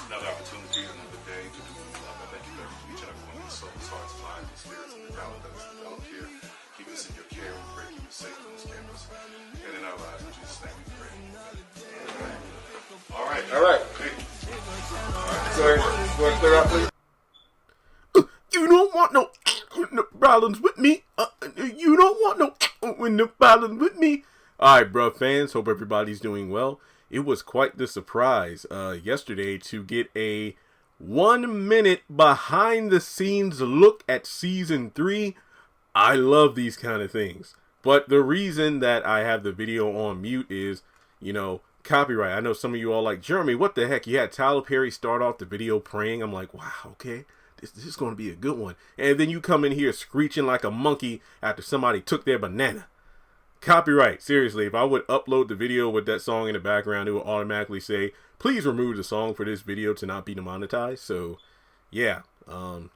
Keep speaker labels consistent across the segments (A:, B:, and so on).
A: Another opportunity, another day to do love. I thank you very much for each and every one of the souls, hearts, minds, and spirits, and the talent that is developed here. Keep us in your care. We pray keep us safe on this campus and in our lives. In Jesus' name we pray. All right. Okay.
B: Sorry, you want to clear up, please?
C: You don't want no problems with me. You don't want no problems with me. All right, bro, fans. Hope everybody's doing well. It was quite the surprise yesterday to get a 1 minute behind the scenes look at season 3. I love these kind of things. But the reason that I have the video on mute is, copyright. I know some of you all like, Jeremy, what the heck? You had Tyler Perry start off the video praying. I'm like, wow, okay. This is going to be a good one. And then you come in here screeching like a monkey after somebody took their banana. Copyright. Seriously, if I would upload the video with that song in the background, it would automatically say, please remove the song for this video to not be demonetized. So, yeah,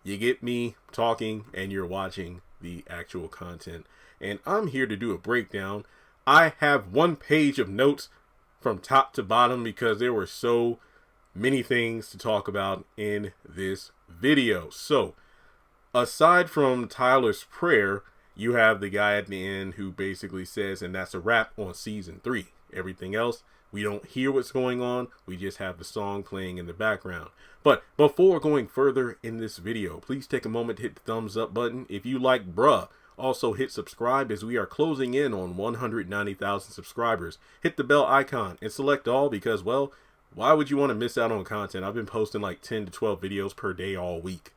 C: you get me talking and you're watching the actual content. And I'm here to do a breakdown. I have 1 page of notes from top to bottom because there were so many things to talk about in this video. So, aside from Tyler's prayer, you have the guy at the end who basically says, and that's a wrap on season 3. Everything else, we don't hear what's going on. We just have the song playing in the background. But before going further in this video, please take a moment to hit the thumbs up button. If you like bruh, also hit subscribe as we are closing in on 190,000 subscribers. Hit the bell icon and select all because, well, why would you want to miss out on content? I've been posting like 10 to 12 videos per day all week.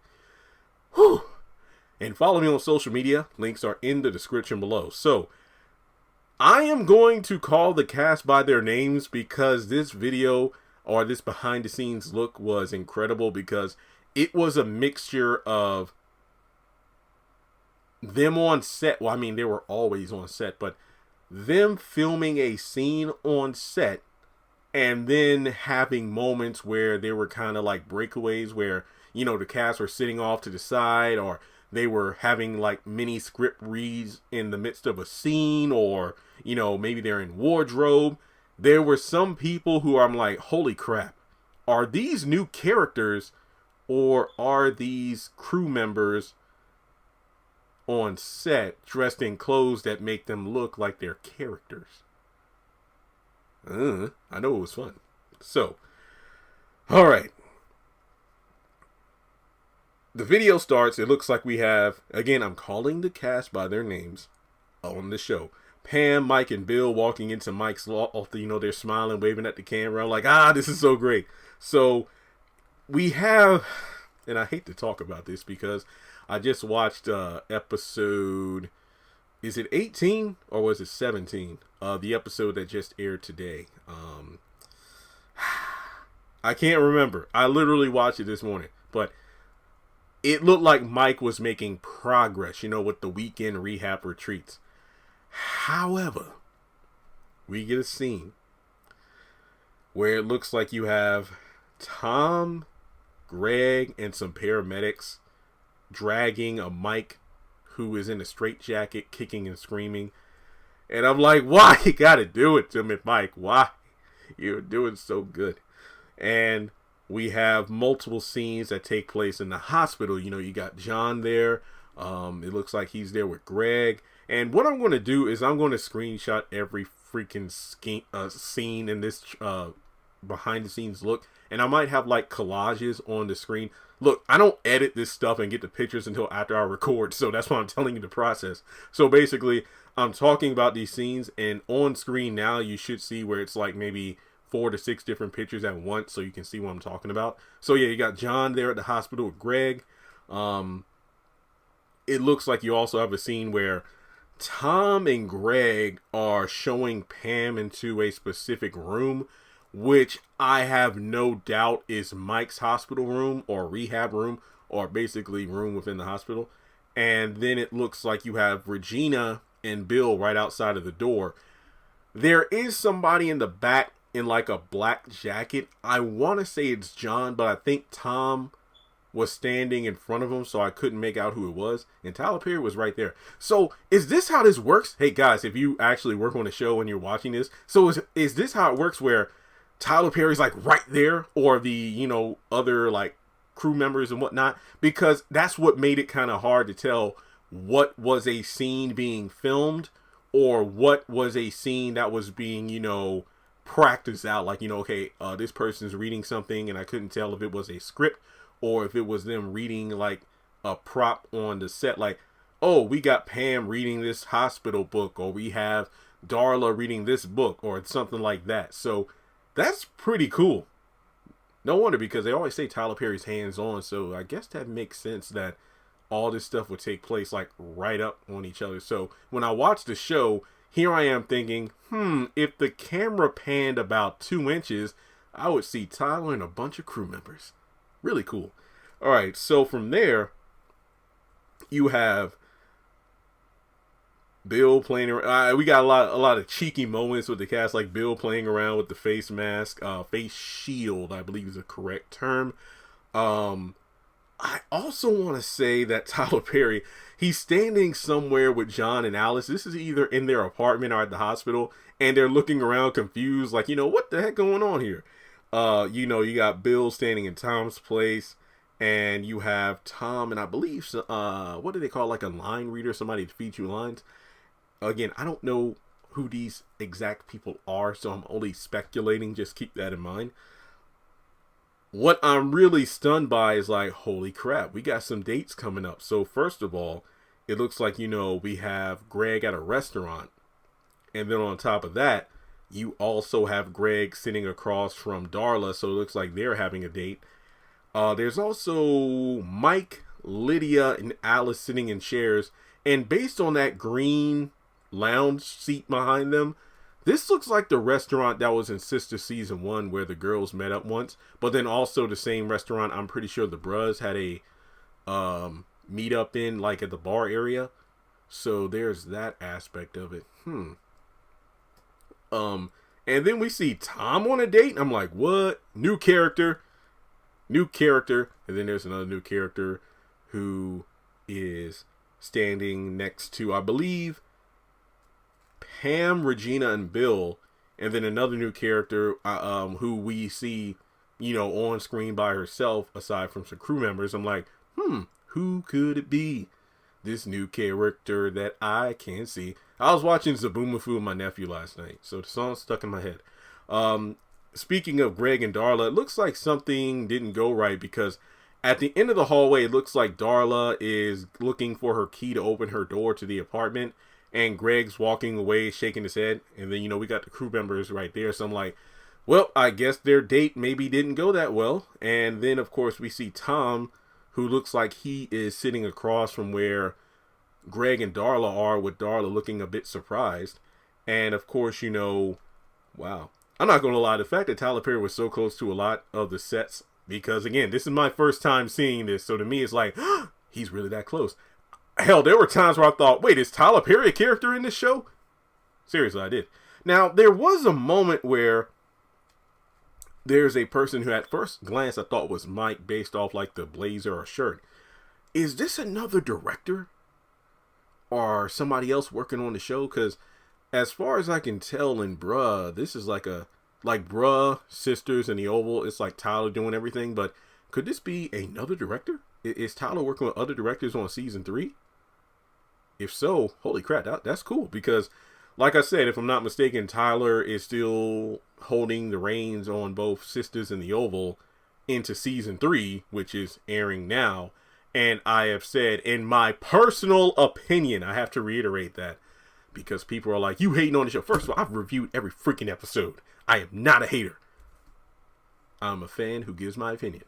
C: Whew. And follow me on social media. Links are in the description below. So, I am going to call the cast by their names because this video or this behind the scenes look was incredible because it was a mixture of them on set. Well, I mean, they were always on set, but them filming a scene on set and then having moments where they were kind of like breakaways where, the cast were sitting off to the side or they were having like mini script reads in the midst of a scene or, maybe they're in wardrobe. There were some people who I'm like, holy crap, are these new characters or are these crew members on set dressed in clothes that make them look like they're characters? I know it was fun. So, all right. The video starts. It looks like we have, again, I'm calling the cast by their names on the show. Pam, Mike, and Bill walking into Mike's loft. They're smiling, waving at the camera. I'm like, this is so great. So we have, and I hate to talk about this because I just watched episode, is it 18 or was it 17? The episode that just aired today. I can't remember. I literally watched it this morning, but it looked like Mike was making progress, with the weekend rehab retreats. However, we get a scene where it looks like you have Tom, Greg, and some paramedics dragging a Mike who is in a straitjacket, kicking and screaming. And I'm like, why you gotta do it to me, Mike? Why? You're doing so good. And we have multiple scenes that take place in the hospital. You got John there. It looks like he's there with Greg. And what I'm going to do is I'm going to screenshot every freaking scene in this behind the scenes look. And I might have like collages on the screen. Look, I don't edit this stuff and get the pictures until after I record. So that's why I'm telling you the process. So basically, I'm talking about these scenes. And on screen now, you should see where it's like maybe 4 to 6 different pictures at once so you can see what I'm talking about. So yeah, you got John there at the hospital with Greg. It looks like you also have a scene where Tom and Greg are showing Pam into a specific room, which I have no doubt is Mike's hospital room or rehab room or basically room within the hospital. And then it looks like you have Regina and Bill right outside of the door. There is somebody in the back in like a black jacket. I want to say it's John, but I think Tom was standing in front of him, so I couldn't make out who it was. And Tyler Perry was right there. So is this how this works? Hey guys, if you actually work on a show and you're watching this, so is this how it works where Tyler Perry's like right there, or the, you know, other like crew members and whatnot, because that's what made it kind of hard to tell what was a scene being filmed or what was a scene that was being, you know, practiced out. Like, you know, okay, this person's reading something and I couldn't tell if it was a script or if it was them reading like a prop on the set. Like, oh, we got Pam reading this hospital book, or we have Darla reading this book, or something like that. So that's pretty cool. No wonder, because they always say Tyler Perry's hands-on, so I guess that makes sense that all this stuff would take place like right up on each other. So when I watch the show, here I am thinking, if the camera panned about 2 inches, I would see Tyler and a bunch of crew members. Really cool. All right, so from there, you have Bill playing around. We got a lot of cheeky moments with the cast, like Bill playing around with the face mask, face shield, I believe is the correct term. I also want to say that Tyler Perry, he's standing somewhere with John and Alice. This is either in their apartment or at the hospital, and they're looking around confused, like, you know, what the heck going on here? You know, you got Bill standing in Tom's place, and you have Tom, and I believe, what do they call, like a line reader, somebody to feed you lines. Again, I don't know who these exact people are, so I'm only speculating. Just keep that in mind. What I'm really stunned by is like, holy crap, we got some dates coming up. So first of all, it looks like, you know, we have Greg at a restaurant. And then on top of that, you also have Greg sitting across from Darla. So it looks like they're having a date. There's also Mike, Lydia, and Alice sitting in chairs. And based on that green lounge seat behind them, this looks like the restaurant that was in Sister Season 1 where the girls met up once, but then also the same restaurant I'm pretty sure the Bros had a meet up in, like at the bar area. So there's that aspect of it. And then we see Tom on a date, and I'm like, what? New character. And then there's another new character who is standing next to, I believe, Pam, Regina, and Bill, and then another new character who we see, you know, on screen by herself, aside from some crew members. I'm like, who could it be? This new character that I can't see. I was watching Zaboomafoo with my nephew last night, so the song stuck in my head. Speaking of Greg and Darla, it looks like something didn't go right, because at the end of the hallway, it looks like Darla is looking for her key to open her door to the apartment, and Greg's walking away, shaking his head. And then, you know, we got the crew members right there. So I'm like, well, I guess their date maybe didn't go that well. And then, of course, we see Tom, who looks like he is sitting across from where Greg and Darla are, with Darla looking a bit surprised. And, of course, you know, wow. I'm not going to lie, the fact that Tyler Perry was so close to a lot of the sets, because, again, this is my first time seeing this. So to me, it's like, he's really that close. Hell, there were times where I thought, wait, is Tyler Perry a character in this show? Seriously, I did. Now, there was a moment where there's a person who at first glance I thought was Mike, based off like the blazer or shirt. Is this another director? Or somebody else working on the show? Because as far as I can tell in Bruh, this is like Bruh, Sisters, and The Oval. It's like Tyler doing everything. But could this be another director? Is Tyler working with other directors on season 3? If so, holy crap, that's cool. Because, like I said, if I'm not mistaken, Tyler is still holding the reins on both Sisters and The Oval into season 3, which is airing now. And I have said, in my personal opinion, I have to reiterate that, because people are like, you hating on the show. First of all, I've reviewed every freaking episode. I am not a hater. I'm a fan who gives my opinion.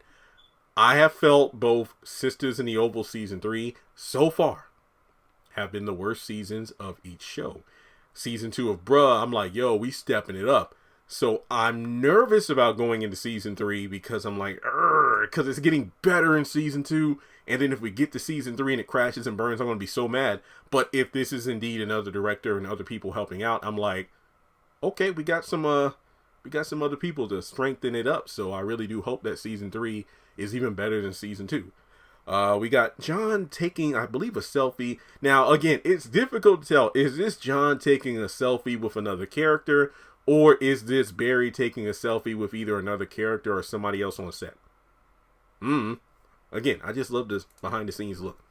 C: I have felt both Sisters and The Oval season 3 so far have been the worst seasons of each show. Season 2 of Bruh, I'm like, yo, we stepping it up. So I'm nervous about going into season 3, because I'm like, because it's getting better in season 2. And then if we get to season 3 and it crashes and burns, I'm going to be so mad. But if this is indeed another director and other people helping out, I'm like, okay, we got some other people to strengthen it up. So I really do hope that season 3 is even better than season 2. We got John taking, I believe, a selfie. Now, again, it's difficult to tell. Is this John taking a selfie with another character? Or is this Barry taking a selfie with either another character or somebody else on set? Again, I just love this behind the scenes look.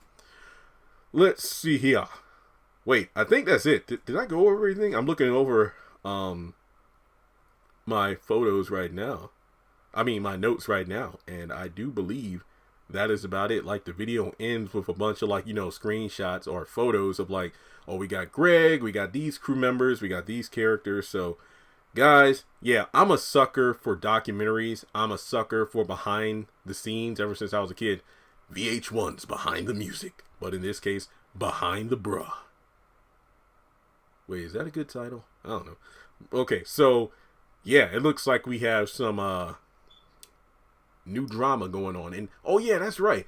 C: Let's see here. Wait, I think that's it. Did I go over everything? I'm looking over my photos right now. I mean, my notes right now. And I do believe that is about it. Like, the video ends with a bunch of, like, you know, screenshots or photos of, like, oh, we got Greg, we got these crew members, we got these characters. So, guys, yeah, I'm a sucker for documentaries. I'm a sucker for behind the scenes ever since I was a kid. VH1's Behind the Music. But in this case, Behind the Bruh. Wait, is that a good title? I don't know. Okay, so, yeah, it looks like we have some new drama going on. And, oh, yeah, that's right.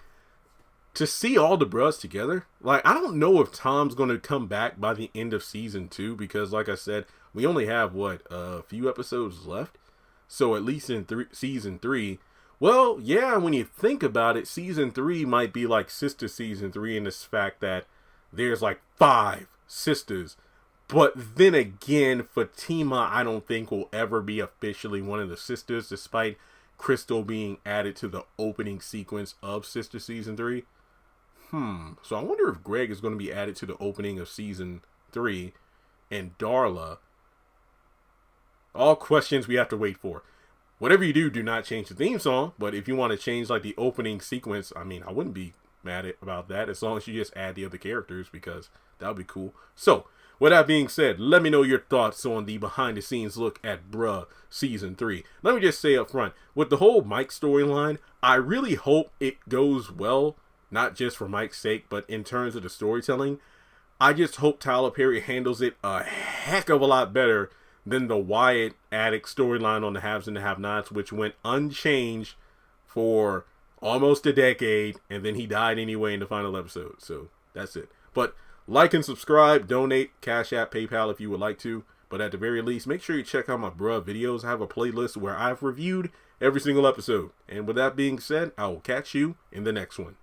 C: To see all the bruhs together, like, I don't know if Tom's going to come back by the end of season 2. Because, like I said, we only have, what, a few episodes left? So, at least in season 3... Well, yeah, when you think about it, season 3 might be like sister season 3 in this fact that there's like 5 sisters. But then again, Fatima, I don't think will ever be officially one of the sisters, despite Crystal being added to the opening sequence of Sister Season 3. So I wonder if Greg is going to be added to the opening of Season 3 and Darla. All questions we have to wait for. Whatever you do, do not change the theme song. But if you want to change like the opening sequence, I mean, I wouldn't be mad about that as long as you just add the other characters, because that would be cool. So, with that being said, let me know your thoughts on the behind the scenes look at Bruh Season 3. Let me just say up front, with the whole Mike storyline, I really hope it goes well, not just for Mike's sake, but in terms of the storytelling. I just hope Tyler Perry handles it a heck of a lot better than the Wyatt Addict storyline on the Haves and the Have-Nots, which went unchanged for almost a decade, and then he died anyway in the final episode. So, that's it. But like and subscribe, donate, Cash App, PayPal if you would like to. But at the very least, make sure you check out my bruh videos. I have a playlist where I've reviewed every single episode. And with that being said, I will catch you in the next one.